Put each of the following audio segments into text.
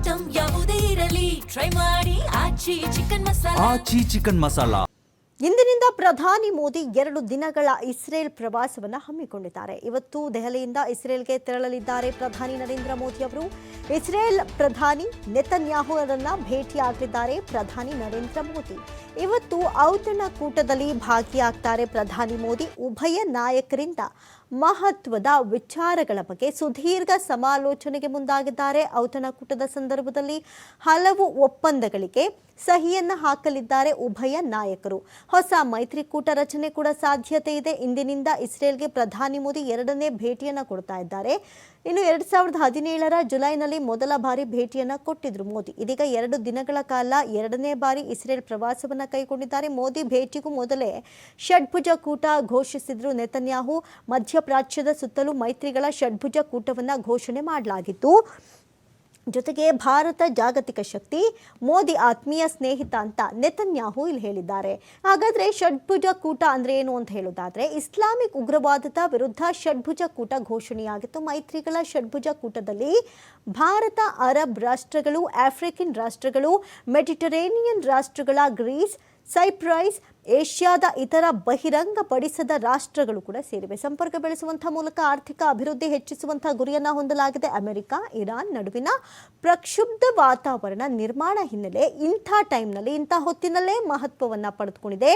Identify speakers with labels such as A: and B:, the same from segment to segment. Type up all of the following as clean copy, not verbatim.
A: Item ಯಾವುದೇ ಇರಲಿ try ಮಾಡಿ ಆಚಿ ಚಿಕನ್ ಮಸಾಲಾ.
B: ಇಂದಿನಿಂದ ಪ್ರಧಾನಿ ಮೋದಿ 2 ದಿನಗಳ ಇಸ್ರೇಲ್ ಪ್ರವಾಸವನ್ನು ಹಮ್ಮಿಕೊಂಡಿದ್ದಾರೆ. ಇವತ್ತು ದೆಹಲಿಯಿಂದ ಇಸ್ರೇಲ್ಗೆ ತೆರಳಲಿದ್ದಾರೆ ಪ್ರಧಾನಿ ನರೇಂದ್ರ ಮೋದಿ ಅವರು. ಇಸ್ರೇಲ್ ಪ್ರಧಾನಿ ನೆತನ್ಯಾಹು ಅವರನ್ನ ಭೇಟಿಯಾಗಲಿದ್ದಾರೆ ಪ್ರಧಾನಿ ನರೇಂದ್ರ ಮೋದಿ. ಇವತ್ತು ಔತಣಕೂಟದಲ್ಲಿ ಭಾಗಿಯಾಗ್ತಾರೆ ಪ್ರಧಾನಿ ಮೋದಿ. ಉಭಯ ನಾಯಕರಿಂದ ಮಹತ್ವದ ವಿಚಾರಗಳ ಬಗ್ಗೆ ಸುದೀರ್ಘ ಸಮಾಲೋಚನೆಗೆ ಮುಂದಾಗಿದ್ದಾರೆ. ಔತಣಕೂಟದ ಸಂದರ್ಭದಲ್ಲಿ ಹಲವು ಒಪ್ಪಂದಗಳಿಗೆ ಸಹಿಯನ್ನ ಹಾಕಲಿದ್ದಾರೆ ಉಭಯ ನಾಯಕರು. ಹೊಸ ಮೈತ್ರಿಕೂಟ ರಚನೆ ಕೂಡ ಸಾಧ್ಯತೆ ಇದೆ. ಇಂದಿನಿಂದ ಇಸ್ರೇಲ್ಗೆ ಪ್ರಧಾನಿ ಮೋದಿ 2ನೇ ಭೇಟಿಯನ್ನ ಕೊಡ್ತಾ ಇದ್ದಾರೆ. ಇನ್ನು 2017ರ ಜುಲೈನಲ್ಲಿ ಮೊದಲ ಬಾರಿ ಭೇಟಿಯನ್ನ ಕೊಟ್ಟಿದ್ರು ಮೋದಿ. ಇದೀಗ 2 ದಿನಗಳ ಕಾಲ 2ನೇ ಬಾರಿ ಇಸ್ರೇಲ್ ಪ್ರವಾಸವನ್ನ ಕೈಗೊಂಡಿದ್ದಾರೆ. ಮೋದಿ ಭೇಟಿಗೂ ಮೊದಲೇ ಷಡ್ಭುಜ ಕೂಟ ಘೋಷಿಸಿದ್ರು ನೆತನ್ಯಾಹು. ಮಧ್ಯಪ್ರಾಚ್ಯದ ಸುತ್ತಲೂ ಮೈತ್ರಿಗಳ ಷಡ್ಭುಜ ಕೂಟವನ್ನ ಘೋಷಣೆ ಮಾಡಲಾಗಿತ್ತು. ಜೊತೆಗೆ ಭಾರತ ಜಾಗತಿಕ ಶಕ್ತಿ, ಮೋದಿ ಆತ್ಮೀಯ ಸ್ನೇಹಿತ ಅಂತ ನೆತನ್ಯಾಹು ಇಲ್ಲಿ ಹೇಳಿದ್ದಾರೆ. ಹಾಗಾದ್ರೆ ಷಡ್ಭುಜ ಕೂಟ ಅಂದ್ರೆ ಏನು ಅಂತ ಹೇಳೋದಾದ್ರೆ, ಇಸ್ಲಾಮಿಕ್ ಉಗ್ರವಾದದ ವಿರುದ್ಧ ಷಡ್ಭುಜ ಕೂಟ ಘೋಷಣೆಯಾಗಿತ್ತು. ಮೈತ್ರಿಗಳ ಷಡ್ಭುಜ ಕೂಟದಲ್ಲಿ ಭಾರತ, ಅರಬ್ ರಾಷ್ಟ್ರಗಳು, ಆಫ್ರಿಕನ್ ರಾಷ್ಟ್ರಗಳು, ಮೆಡಿಟರೇನಿಯನ್ ರಾಷ್ಟ್ರಗಳ ಗ್ರೀಸ್, ಸೈಪ್ರಸ್, ಏಷ್ಯಾದ ಇತರ ಬಹಿರಂಗಪಡಿಸದ ರಾಷ್ಟ್ರಗಳು ಕೂಡ ಸೇರಿವೆ. ಸಂಪರ್ಕ ಬೆಳೆಸುವಂತಹ ಮೂಲಕ ಆರ್ಥಿಕ ಅಭಿವೃದ್ಧಿ ಹೆಚ್ಚಿಸುವಂತಹ ಗುರಿಯನ್ನ ಹೊಂದಲಾಗಿದೆ. ಅಮೆರಿಕ, ಇರಾನ್ ನಡುವಿನ ಪ್ರಕ್ಷುಬ್ಧ ವಾತಾವರಣ ನಿರ್ಮಾಣ ಹಿನ್ನೆಲೆ ಇಂಥ ಟೈಮ್ನಲ್ಲಿ, ಇಂಥ ಹೊತ್ತಿನಲ್ಲೇ ಮಹತ್ವವನ್ನು ಪಡೆದುಕೊಂಡಿದೆ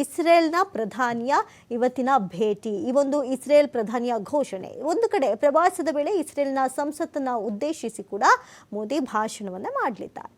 B: ಇಸ್ರೇಲ್ನ ಪ್ರಧಾನಿಯ ಇವತ್ತಿನ ಭೇಟಿ. ಈ ಒಂದು ಇಸ್ರೇಲ್ ಪ್ರಧಾನಿಯ ಘೋಷಣೆ. ಒಂದು ಕಡೆ ಪ್ರವಾಸದ ವೇಳೆ ಇಸ್ರೇಲ್ನ ಸಂಸತ್ತನ್ನು ಉದ್ದೇಶಿಸಿ ಕೂಡ ಮೋದಿ ಭಾಷಣವನ್ನು ಮಾಡಲಿದ್ದಾರೆ.